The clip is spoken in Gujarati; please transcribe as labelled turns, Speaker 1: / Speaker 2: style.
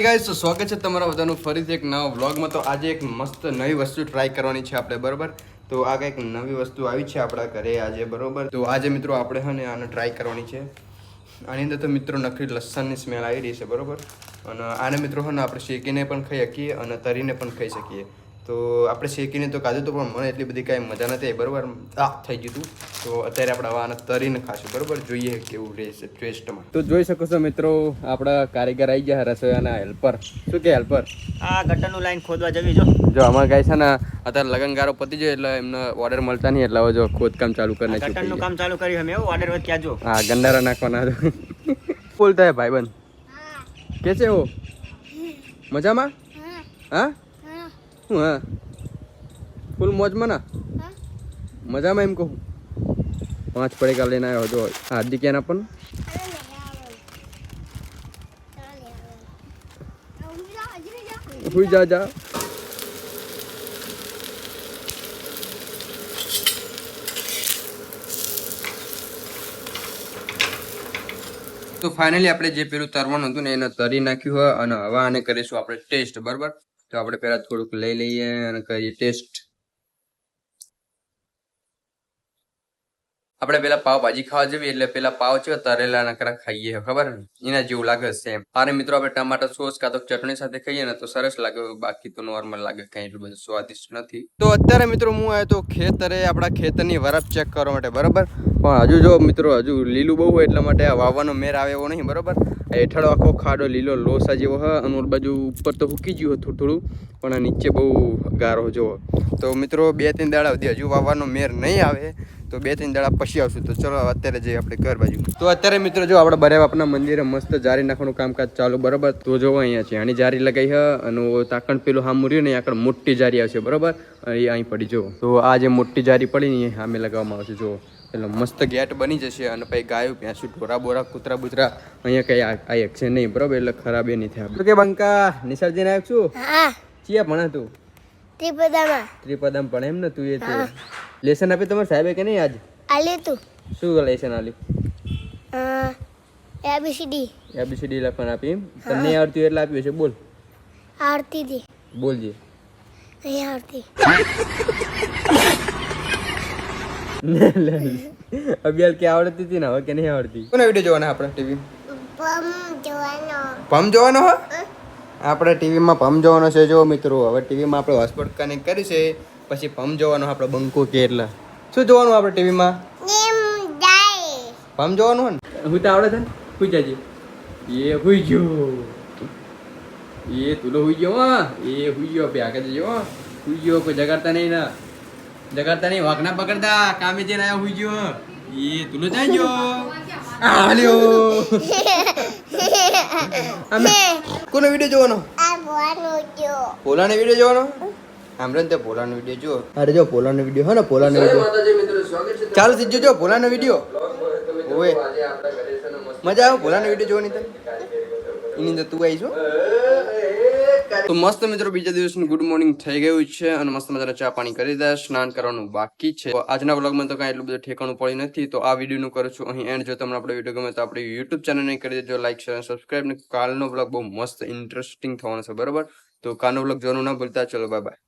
Speaker 1: ગાઈસ તો સ્વાગત છે તમારા બધાનું ફરીથી એક નવા વ્લોગમાં. તો આજે એક મસ્ત નવી વસ્તુ ટ્રાય કરવાની છે આપણે, બરોબર. તો આ કંઈક નવી વસ્તુ આવી છે આપણા ઘરે આજે, બરોબર. તો આજે મિત્રો આપણે હે ને આને ટ્રાય કરવાની છે. આની અંદર તો મિત્રો નકરી લસણની સ્મેલ આવી રહી છે, બરોબર. અને આને મિત્રો હે ને આપણે શેકીને પણ ખાઈ શકીએ અને તરીને પણ ખાઈ શકીએ. તો આપણે શેકીને તો કાઢ્યું તો પણ મને એટલી બધી કાંઈ મજા નથી, બરોબર. થઈ ગયું હતું. તો અત્યારે આપણે આને તરીને ખાશું, બરોબર. જોઈએ કેવું રહેશે ટેસ્ટમાં. તો જોઈ શકો છો મિત્રો, આપણા કારીગર આવી ગયા રસોઈયાના હેલ્પર. શું કે હેલ્પર?
Speaker 2: આ ગટરનું લાઈન ખોદવા જવી જો.
Speaker 1: જો અમારે ગાય છે ને અત્યારે લગનગારો પતી જાય એટલે એમને ઓર્ડર મળતા નહીં, એટલે હવે જો ખોદકામ ચાલુ કરી નાખ્યું.
Speaker 2: ગટરનું કામ ચાલુ કર્યું અમે, એવું ઓર્ડર ક્યાં જો.
Speaker 1: હા, ગંડારા નાખવાના. બોલતા હે ભાઈબંધ. કેસે હો? મજામાં? હા હું હા ફૂલ મોજમાં ના મજામાં એમ કહું. 5 પડીકા લઈને આવ્યો જો હાર્દિક એના પણ. હુઈ જા. તો ફાઇનલી આપણે જે પેલું તરવાનું હતું ને એને તરી નાખ્યું હોય અને હવે આને કરીશું આપણે ટેસ્ટ, બરાબર. તો આપણે પહેલા થોડુંક લઈ લઈએ અને કરીએ ટેસ્ટ. આપણે પેલા પાવભાજી ખાવા જઈએ એટલે પેલા પાવ છે તરેલા નકરા ખાઈએ, ખબર ને એના જેવું લાગે સેમ. અને મિત્રો આપણે ટમાટર સોસ કાં તો ચટણી સાથે ખાઈએ ને તો સરસ લાગે, બાકી તો નોર્મલ લાગે, કઈ એટલું બધું સ્વાદિષ્ટ નથી. તો અત્યારે મિત્રો હું આવ્યો તો ખેતરે, આપણા ખેતરની વરફ ચેક કરવા માટે, બરાબર. પણ હજુ જો મિત્રો હજુ લીલું બહુ હોય એટલા માટે આ વાવવાનો મેર આવે એવો નહીં, બરાબર. હેઠળ આખો ખાડો લીલો લોસા જેવો હ અને ઓલ બાજુ ઉપર તો સૂકી ગયું હોય થોડું પણ આ નીચે બહુ ગારો જોવો. તો મિત્રો 2-3 દાડા સુધી હજુ વાવવાનો મેર નહીં આવે, તો 2-3 દાડા પછી આવશું. તો ચલો અત્યારે જઈએ આપણે ઘર બાજુ. તો અત્યારે મિત્રો જો આપણે બરે બાપના મંદિરે મસ્ત જારી નાખવાનું કામકાજ ચાલુ, બરાબર. તો જો અહીંયા છે આની જારી લગાવી હ અને તાકણ પેલું હામું રહ્યું ને આગળ મોટી જારી આવશે, બરાબર. એ અહીં પડી જો. તો આ જે મોટી જારી પડી ને એ સામે લગાવવામાં આવશે જો. એટલે મસ્ત ગેટ બની જશે અને પછી ગાયું ભેંસું ઢોરા બોરા કૂતરા બુતરા અહીંયા કઈ આ છે નહીં, બરાબર. એટલે ખરાબ એ નહીં થાય. કે બંકા નિસર્જી નાયક છું. હા ચિયા ભણે તું? ત્રિપદામાં ભણે એમ ને તું? એ તો લેસન આપે તમારે સાહેબે કે નહીં આજ?
Speaker 3: આલે તું
Speaker 1: શું લેસન આલ્યું? એબીસીડી લખવાનું આપી એમ? તમને આવડતું એટલે આપ્યું છે. બોલ.
Speaker 3: આવડતી હતી.
Speaker 1: બોલજે.
Speaker 3: નહીં આવડતી.
Speaker 1: અભિયાલ કે આવડતી હતી ને હવે કે નહીં આવડતી? કોનો વિડીયો જોવાના આપણે ટીવી? પમ જોવાનો હો આપણે ટીવીમાં. પમ જોવાનો છે જો મિત્રો. હવે ટીવીમાં આપણે હોટસ્પોટ કનેક્ટ કરી છે, પછી પમ જોવાનો આપણે બંકો કે. એટલે શું જોવાનું આપણે ટીવીમાં? પમ જોવાનું હોય ને. હું તો આવડે છે ને. હુઈ જાજે. એ હુઈ ગયો. એ તુલો હુઈ ગયો. હા એ હુઈ ગયો. આપે આગળ જજો. હુઈ ગયો. કોઈ જગાડતા નહીં ના. જગાડતા નહીં. વાઘ ના પકડતા. કામે જઈને આવ્યા. હુઈ ગયો. એ તુલો જાય ગયો. આલ્યો. કોનો વિડીયો જોવાનો? પોલાનો વિડીયો જોવાનો. આમરે તે પોલાનો વિડીયો જો. અરે જો પોલાનો વિડીયો હો ને. પોલાનો વિડીયો ચાલુ થઈ જો. પોલાનો વિડીયો ઓએ મજા આવે. પોલાનો વિડીયો જોવાની તને એની અંદર તું આવીશું. તો મસ્ત મિત્રો બીજા દિવસનું ગુડ મોર્નિંગ થઈ ગયું છે અને મસ્ત મજાના ચા પાણી કરી દીધા. સ્નાન કરવાનું બાકી છે. આજના વ્લોગમાં તો કાંઈ એટલું બધું ઠેકાણું પડ્યું નથી. તો આ વિડીયોનું કરું છું અહીં એન્ડ. જો તમને આપણો વિડીયો ગમે તો આપણી યુટ્યુબ ચેનલને કરી દેજો લાઈક શેર અને સબસ્ક્રાઈબ. ને કાલનો વ્લોગ બહુ મસ્ત ઇન્ટરેસ્ટિંગ થવાનો છે, બરાબર. તો કાલનો વ્લોગ જોવાનું ના ભૂલતા. ચલો બાય બાય.